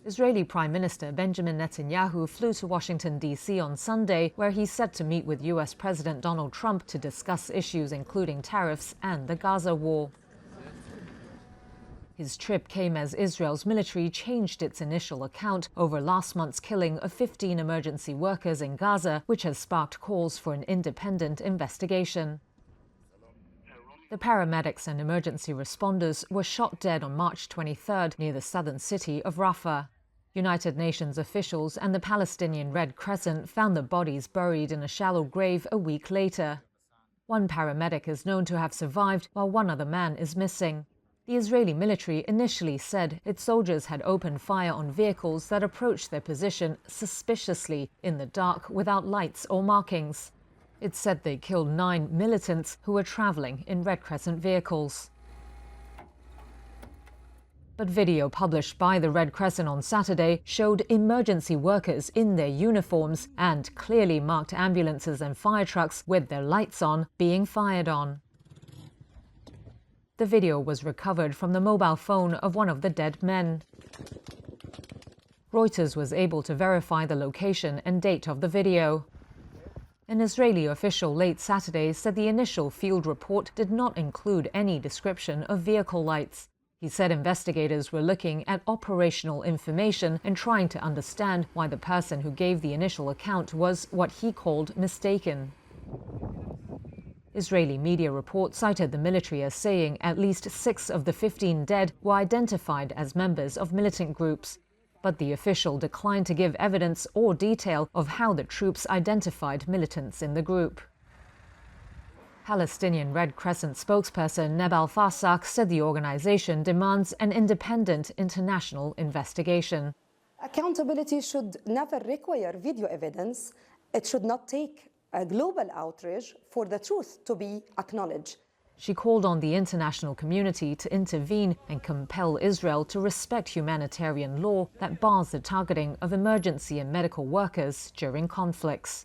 Israeli Prime Minister Benjamin Netanyahu flew to Washington, D.C. on Sunday, where he's set to meet with U.S. President Donald Trump to discuss issues including tariffs and the Gaza war. His trip came as Israel's military changed its initial account over last month's killing of 15 emergency workers in Gaza, which has sparked calls for an independent investigation. The paramedics and emergency responders were shot dead on March 23rd near the southern city of Rafah. United Nations officials and the Palestinian Red Crescent found the bodies buried in a shallow grave a week later. One paramedic is known to have survived, while one other man is missing. The Israeli military initially said its soldiers had opened fire on vehicles that approached their position suspiciously in the dark without lights or markings. It said they killed 9 militants who were traveling in Red Crescent vehicles. But video published by the Red Crescent on Saturday showed emergency workers in their uniforms and clearly marked ambulances and fire trucks with their lights on being fired on. The video was recovered from the mobile phone of one of the dead men. Reuters was able to verify the location and date of the video. An Israeli official late Saturday said the initial field report did not include any description of vehicle lights. He said investigators were looking at operational information and trying to understand why the person who gave the initial account was what he called mistaken. Israeli media reports cited the military as saying at least 6 of the 15 dead were identified as members of militant groups. But the official declined to give evidence or detail of how the troops identified militants in the group. Palestinian Red Crescent spokesperson Nebal Fasak said the organization demands an independent international investigation. Accountability should never require video evidence. It should not take a global outrage for the truth to be acknowledged. She called on the international community to intervene and compel Israel to respect humanitarian law that bars the targeting of emergency and medical workers during conflicts.